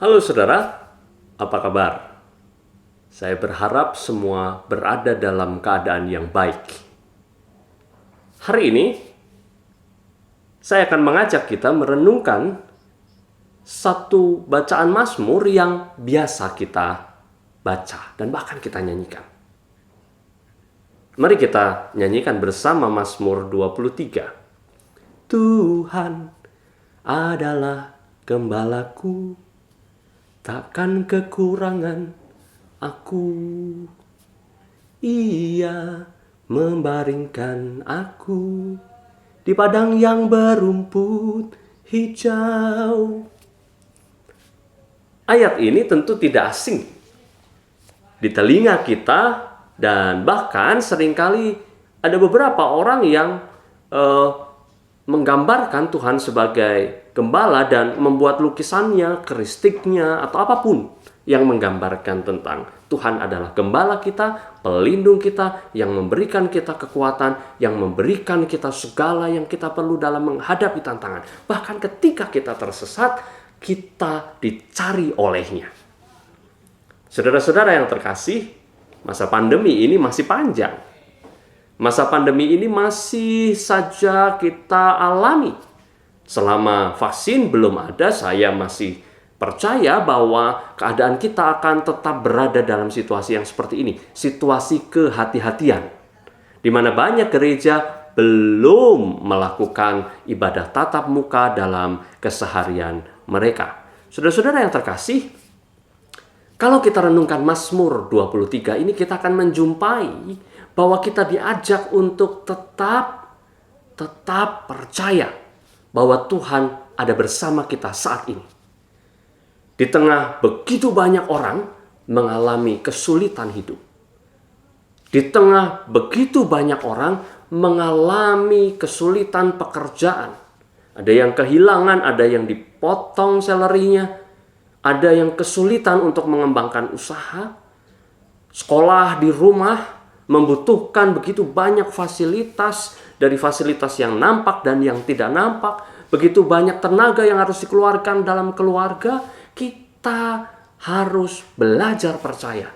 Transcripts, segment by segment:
Halo saudara, apa kabar? Saya berharap semua berada dalam keadaan yang baik. Hari ini, saya akan mengajak kita merenungkan satu bacaan Mazmur yang biasa kita baca dan bahkan kita nyanyikan. Mari kita nyanyikan bersama Mazmur 23. Tuhan adalah gembalaku, takkan kekurangan aku. Ia membaringkan aku di padang yang berumput hijau. Ayat ini tentu tidak asing di telinga kita, dan bahkan seringkali ada beberapa orang yang menggambarkan Tuhan sebagai gembala dan membuat lukisannya, keristiknya, atau apapun yang menggambarkan tentang Tuhan adalah gembala kita, pelindung kita, yang memberikan kita kekuatan, yang memberikan kita segala yang kita perlu dalam menghadapi tantangan. Bahkan ketika kita tersesat, kita dicari olehnya. Saudara-saudara yang terkasih, masa pandemi ini masih panjang. Masa pandemi ini masih saja kita alami. Selama vaksin belum ada, saya masih percaya bahwa keadaan kita akan tetap berada dalam situasi yang seperti ini. Situasi kehati-hatian. Di mana banyak gereja belum melakukan ibadah tatap muka dalam keseharian mereka. Saudara-saudara yang terkasih, kalau kita renungkan Mazmur 23 ini, kita akan menjumpai bahwa kita diajak untuk tetap percaya bahwa Tuhan ada bersama kita saat ini. Di tengah begitu banyak orang mengalami kesulitan hidup. Di tengah begitu banyak orang mengalami kesulitan pekerjaan. Ada yang kehilangan, ada yang dipotong salary-nya, ada yang kesulitan untuk mengembangkan usaha. Sekolah di rumah membutuhkan begitu banyak fasilitas, dari fasilitas yang nampak dan yang tidak nampak. Begitu banyak tenaga yang harus dikeluarkan dalam keluarga. Kita harus belajar percaya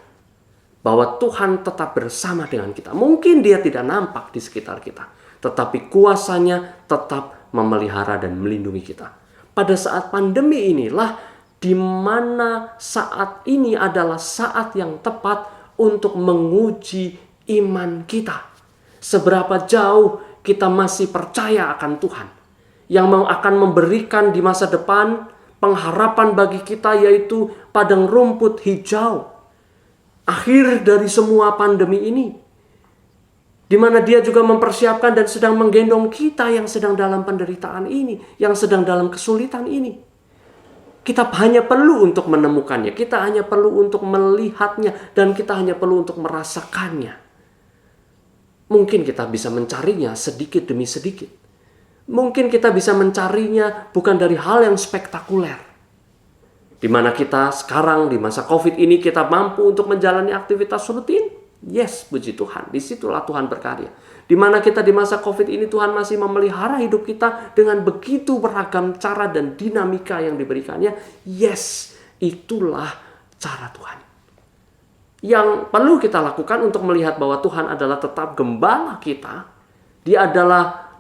bahwa Tuhan tetap bersama dengan kita. Mungkin Dia tidak nampak di sekitar kita, tetapi kuasanya tetap memelihara dan melindungi kita. Pada saat pandemi inilah di mana saat ini adalah saat yang tepat untuk menguji iman kita. Seberapa jauh kita masih percaya akan Tuhan yang akan memberikan di masa depan pengharapan bagi kita, yaitu padang rumput hijau. Akhir dari semua pandemi ini, di mana Dia juga mempersiapkan dan sedang menggendong kita yang sedang dalam penderitaan ini, yang sedang dalam kesulitan ini. Kita hanya perlu untuk menemukannya, kita hanya perlu untuk melihatnya, dan kita hanya perlu untuk merasakannya. Mungkin kita bisa mencarinya sedikit demi sedikit. Mungkin kita bisa mencarinya bukan dari hal yang spektakuler. Di mana kita sekarang di masa COVID ini kita mampu untuk menjalani aktivitas rutin. Yes, puji Tuhan. Disitulah Tuhan berkarya. Di mana kita di masa COVID ini Tuhan masih memelihara hidup kita dengan begitu beragam cara dan dinamika yang diberikannya. Yes, itulah cara Tuhan. Yang perlu kita lakukan untuk melihat bahwa Tuhan adalah tetap gembala kita. Dia adalah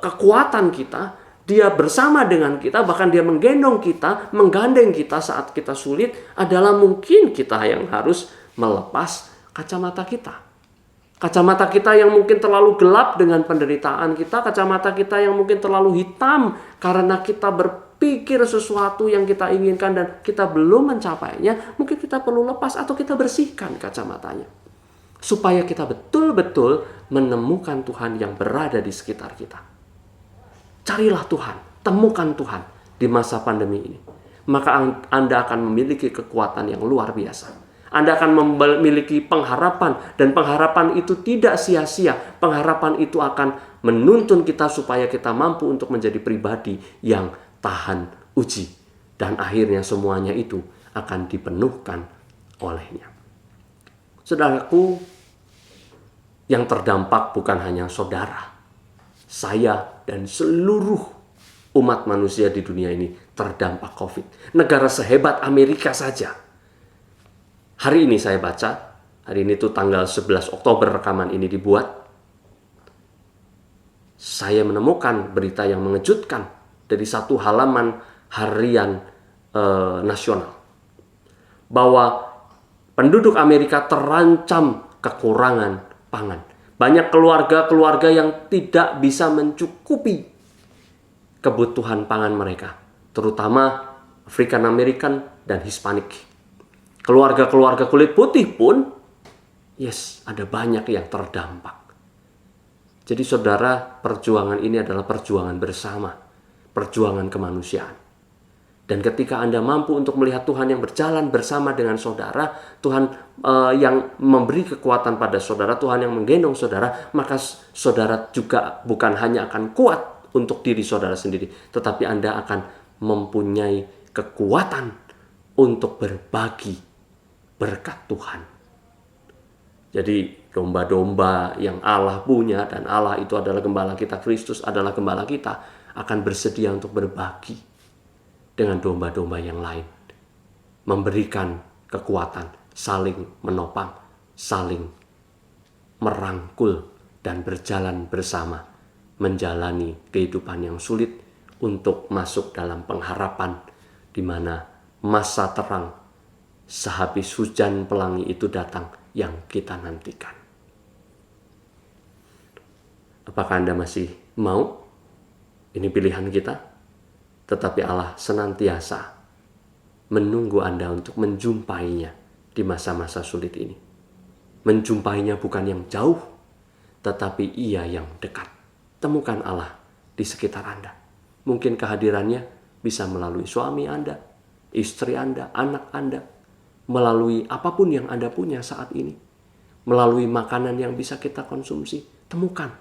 kekuatan kita, Dia bersama dengan kita, bahkan Dia menggendong kita, menggandeng kita saat kita sulit. Adalah mungkin kita yang harus melepas kacamata kita. Kacamata kita yang mungkin terlalu gelap dengan penderitaan kita, kacamata kita yang mungkin terlalu hitam karena kita berpikir sesuatu yang kita inginkan dan kita belum mencapainya. Mungkin kita perlu lepas atau kita bersihkan kacamatanya, supaya kita betul-betul menemukan Tuhan yang berada di sekitar kita. Carilah Tuhan, temukan Tuhan di masa pandemi ini. Maka Anda akan memiliki kekuatan yang luar biasa. Anda akan memiliki pengharapan, dan pengharapan itu tidak sia-sia. Pengharapan itu akan menuntun kita supaya kita mampu untuk menjadi pribadi yang tahan uji. Dan akhirnya semuanya itu akan dipenuhkan olehnya. Saudaraku, yang terdampak bukan hanya saudara, saya dan seluruh umat manusia di dunia ini terdampak COVID. Negara sehebat Amerika saja. Hari ini saya baca, hari ini tuh tanggal 11 Oktober rekaman ini dibuat. Saya menemukan berita yang mengejutkan dari satu halaman harian nasional. Bahwa penduduk Amerika terancam kekurangan pangan. Banyak keluarga-keluarga yang tidak bisa mencukupi kebutuhan pangan mereka, terutama African American dan Hispanik. Keluarga-keluarga kulit putih pun, ada banyak yang terdampak. Jadi saudara, perjuangan ini adalah perjuangan bersama, perjuangan kemanusiaan. Dan ketika Anda mampu untuk melihat Tuhan yang berjalan bersama dengan saudara, Tuhan yang memberi kekuatan pada saudara, Tuhan yang menggendong saudara, maka saudara juga bukan hanya akan kuat untuk diri saudara sendiri, tetapi Anda akan mempunyai kekuatan untuk berbagi berkat Tuhan. Jadi domba-domba yang Allah punya, dan Allah itu adalah gembala kita, Kristus adalah gembala kita, akan bersedia untuk berbagi dengan domba-domba yang lain, memberikan kekuatan, saling menopang, saling merangkul, dan berjalan bersama, menjalani kehidupan yang sulit untuk masuk dalam pengharapan di mana masa terang sehabis hujan pelangi itu datang yang kita nantikan. Apakah Anda masih mau? Ini pilihan kita. Tetapi Allah senantiasa menunggu Anda untuk menjumpainya di masa-masa sulit ini. Menjumpainya bukan yang jauh, tetapi Ia yang dekat. Temukan Allah di sekitar Anda. Mungkin kehadirannya bisa melalui suami Anda, istri Anda, anak Anda, melalui apapun yang Anda punya saat ini, melalui makanan yang bisa kita konsumsi. Temukan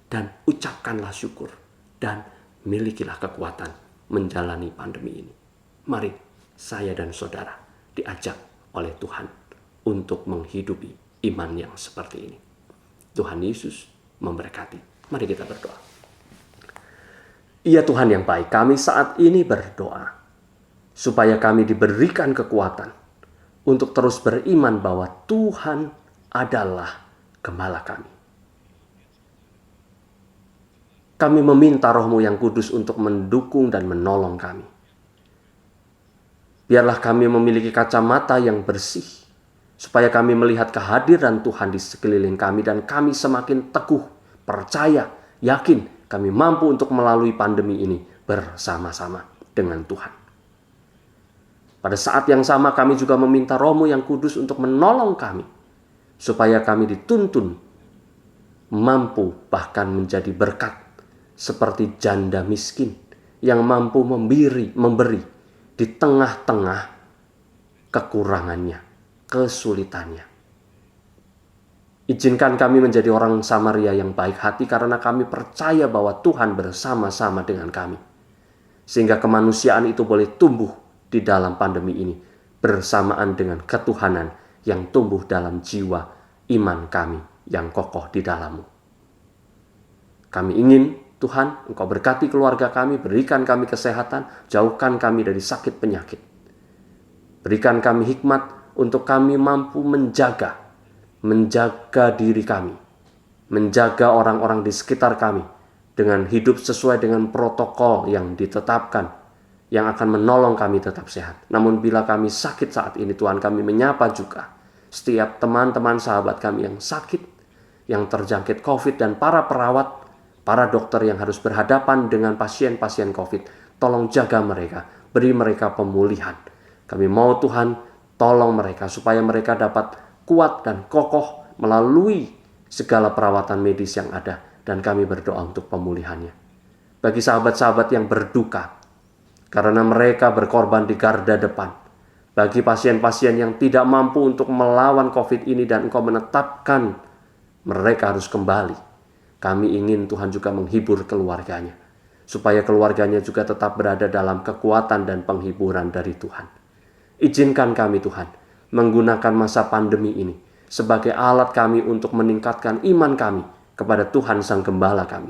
dan ucapkanlah syukur, dan milikilah kekuatan menjalani pandemi ini. Mari saya dan saudara diajak oleh Tuhan untuk menghidupi iman yang seperti ini. Tuhan Yesus memberkati. Mari kita berdoa. Ya Tuhan yang baik, kami saat ini berdoa supaya kami diberikan kekuatan untuk terus beriman bahwa Tuhan adalah gembala kami. Kami meminta Roh-Mu yang kudus untuk mendukung dan menolong kami. Biarlah kami memiliki kacamata yang bersih, supaya kami melihat kehadiran Tuhan di sekeliling kami, dan kami semakin teguh, percaya, yakin kami mampu untuk melalui pandemi ini bersama-sama dengan Tuhan. Pada saat yang sama kami juga meminta Roh-Mu yang kudus untuk menolong kami, supaya kami dituntun mampu bahkan menjadi berkat, seperti janda miskin yang mampu memberi di tengah-tengah kekurangannya, kesulitannya. Izinkan kami menjadi orang Samaria yang baik hati, karena kami percaya bahwa Tuhan bersama-sama dengan kami. Sehingga kemanusiaan itu boleh tumbuh di dalam pandemi ini, bersamaan dengan ketuhanan yang tumbuh dalam jiwa iman kami yang kokoh di dalam-Mu. Kami ingin Tuhan, Engkau berkati keluarga kami, berikan kami kesehatan, jauhkan kami dari sakit penyakit. Berikan kami hikmat untuk kami mampu menjaga diri kami, menjaga orang-orang di sekitar kami dengan hidup sesuai dengan protokol yang ditetapkan, yang akan menolong kami tetap sehat. Namun bila kami sakit saat ini, Tuhan, kami menyapa juga setiap teman-teman sahabat kami yang sakit, yang terjangkit COVID, dan para perawat, para dokter yang harus berhadapan dengan pasien-pasien COVID. Tolong jaga mereka, beri mereka pemulihan. Kami mau Tuhan, tolong mereka supaya mereka dapat kuat dan kokoh melalui segala perawatan medis yang ada. Dan kami berdoa untuk pemulihannya. Bagi sahabat-sahabat yang berduka, karena mereka berkorban di garda depan. Bagi pasien-pasien yang tidak mampu untuk melawan COVID ini dan Engkau menetapkan mereka harus kembali. Kami ingin Tuhan juga menghibur keluarganya, supaya keluarganya juga tetap berada dalam kekuatan dan penghiburan dari Tuhan. Izinkan kami Tuhan, menggunakan masa pandemi ini sebagai alat kami untuk meningkatkan iman kami kepada Tuhan Sang Gembala kami.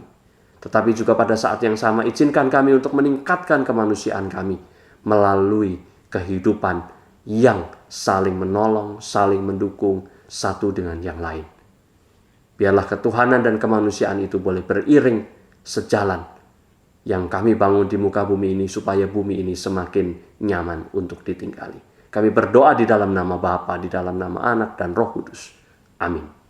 Tetapi juga pada saat yang sama, izinkan kami untuk meningkatkan kemanusiaan kami, melalui kehidupan yang saling menolong, saling mendukung satu dengan yang lain. Biarlah ketuhanan dan kemanusiaan itu boleh beriring sejalan yang kami bangun di muka bumi ini, supaya bumi ini semakin nyaman untuk ditinggali. Kami berdoa di dalam nama Bapa, di dalam nama Anak dan Roh Kudus. Amin.